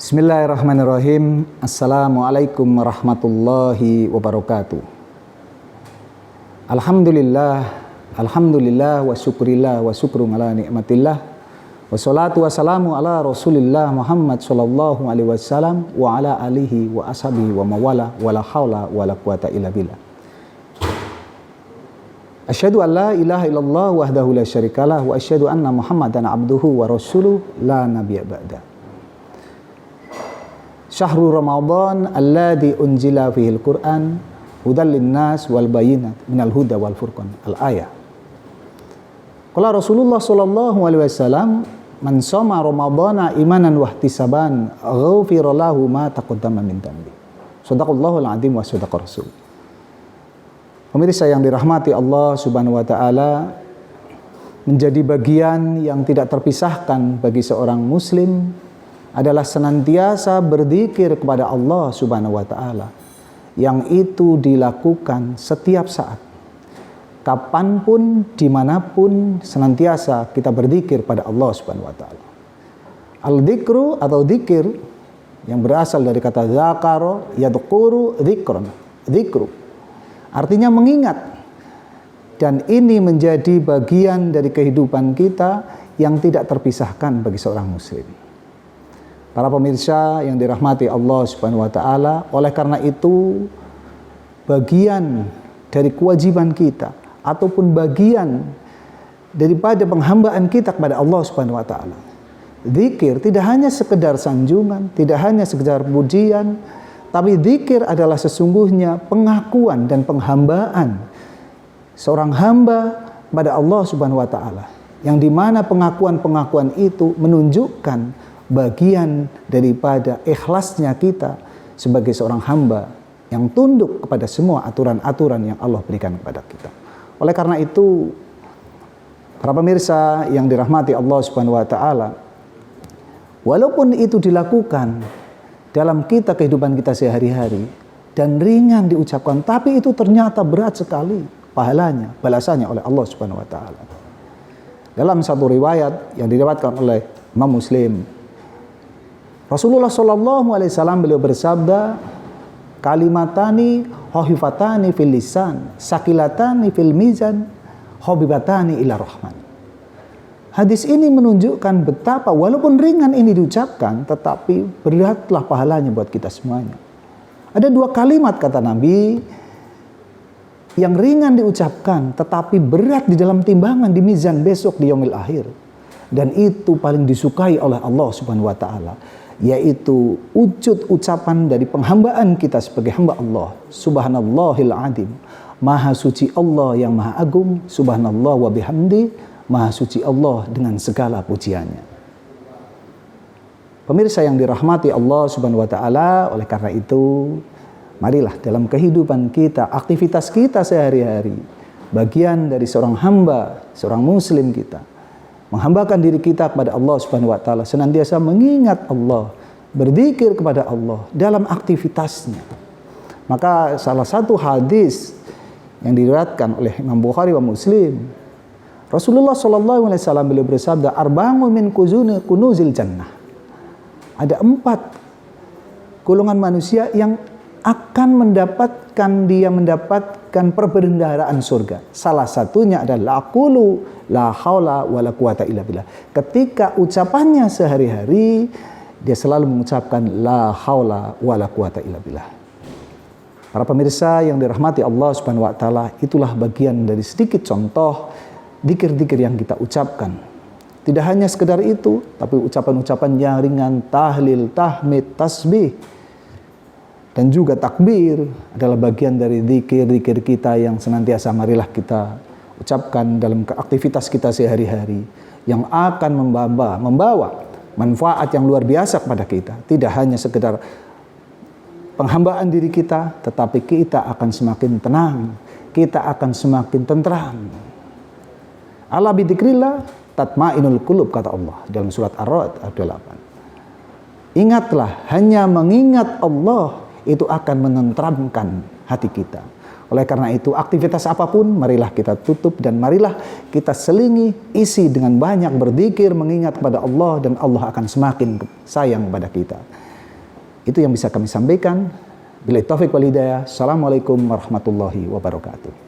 Bismillahirrahmanirrahim. Assalamualaikum warahmatullahi wabarakatuh. Alhamdulillah wa syukrillah wa syukru ala nikmatillah. Wassalatu wassalamu ala Rasulillah Muhammad sallallahu alaihi wasallam wa ala alihi wa ashabihi wa mawala wa la haula wa la quwata illa billah. Asyhadu an la ilaha illallah wahdahu la syarikalah wa asyhadu anna Muhammadan abduhu wa rasuluh la nabiyya ba'da. Syahrul Ramadan alladzi unzila fihil Qur'an hudal linnas wal bayyinat minal huda wal furqan. Al-ayah. Qala Rasulullah sallallahu alaihi wasallam, man shoma ramadhana imanan wa ihtisaban ghufira lahu ma taqaddama min dhanbi. Shadaqallahul azim wa shadaqa rasul. Pemirsa yang dirahmati Allah Subhanahu wa taala, menjadi bagian yang tidak terpisahkan bagi seorang muslim adalah senantiasa berzikir kepada Allah Subhanahu wa taala, yang itu dilakukan setiap saat, kapanpun, dimanapun, senantiasa kita berzikir pada Allah Subhanahu wa taala. Al-dzikru atau dzikir yang berasal dari kata dzakara yadhkuru dzikran, dzikru artinya mengingat, dan ini menjadi bagian dari kehidupan kita yang tidak terpisahkan bagi seorang muslim. Para pemirsa yang dirahmati Allah Subhanahu wa taala, oleh karena itu bagian dari kewajiban kita ataupun bagian daripada penghambaan kita kepada Allah Subhanahu wa taala. Zikir tidak hanya sekedar sanjungan, tidak hanya sekedar pujian, tapi zikir adalah sesungguhnya pengakuan dan penghambaan seorang hamba kepada Allah Subhanahu wa taala, yang dimana pengakuan-pengakuan itu menunjukkan bagian daripada ikhlasnya kita sebagai seorang hamba yang tunduk kepada semua aturan-aturan yang Allah berikan kepada kita. Oleh karena itu, para pemirsa yang dirahmati Allah Subhanahu wa taala, walaupun itu dilakukan dalam kehidupan kita sehari-hari dan ringan diucapkan, tapi itu ternyata berat sekali pahalanya, balasannya oleh Allah Subhanahu wa taala. Dalam satu riwayat yang diriwayatkan oleh Imam Muslim, Rasulullah sallallahu alaihi wasallam beliau bersabda, kalimatani khafifatani fil lisan, sakilatani fil mizan, habibatani ila rahman. Hadis ini menunjukkan betapa walaupun ringan ini diucapkan, tetapi beratlah pahalanya buat kita semuanya. Ada dua kalimat kata Nabi yang ringan diucapkan, tetapi berat di dalam timbangan di mizan besok di yaumil akhir. Dan itu paling disukai oleh Allah Subhanahu wa taala, yaitu wujud ucapan dari penghambaan kita sebagai hamba Allah. Subhanallahil azim, maha suci Allah yang maha agung. Subhanallah wa bihamdi, maha suci Allah dengan segala pujiannya. Pemirsa yang dirahmati Allah Subhanahu wa taala, oleh karena itu marilah dalam kehidupan kita, aktivitas kita sehari-hari, bagian dari seorang hamba, seorang muslim kita, menghambakan diri kita kepada Allah Subhanahu wa taala, senantiasa mengingat Allah, berzikir kepada Allah dalam aktivitasnya. Maka salah satu hadis yang diriwayatkan oleh Imam Bukhari wa Muslim, Rasulullah sallallahu alaihi wasallam beliau bersabda, arba'un min kunuzil jannah. Ada 4 golongan manusia yang akan mendapatkan perbendaharaan surga. Salah satunya adalah aqulu la haula wala quwata illa billah. Ketika ucapannya sehari-hari, dia selalu mengucapkan la haula wala quwata illa billah. Para pemirsa yang dirahmati Allah Subhanahu wa taala, itulah bagian dari sedikit contoh zikir-zikir yang kita ucapkan. Tidak hanya sekedar itu, tapi ucapan-ucapan yang ringan, tahlil, tahmid, tasbih, dan juga takbir adalah bagian dari zikir-zikir kita yang senantiasa marilah kita ucapkan dalam aktivitas kita sehari-hari, yang akan membawa manfaat yang luar biasa kepada kita. Tidak hanya sekedar penghambaan diri kita, tetapi kita akan semakin tenang, kita akan semakin tentram. Ala bidzikrillah tatmainul qulub, kata Allah dalam surat Ar-Ra'd ayat 8. Ingatlah, hanya mengingat Allah itu akan menenteramkan hati kita. Oleh karena itu, aktivitas apapun marilah kita tutup dan marilah kita selingi, isi dengan banyak berzikir, mengingat kepada Allah, dan Allah akan semakin sayang kepada kita. Itu yang bisa kami sampaikan. Bila taufik wal hidayah. Assalamualaikum warahmatullahi wabarakatuh.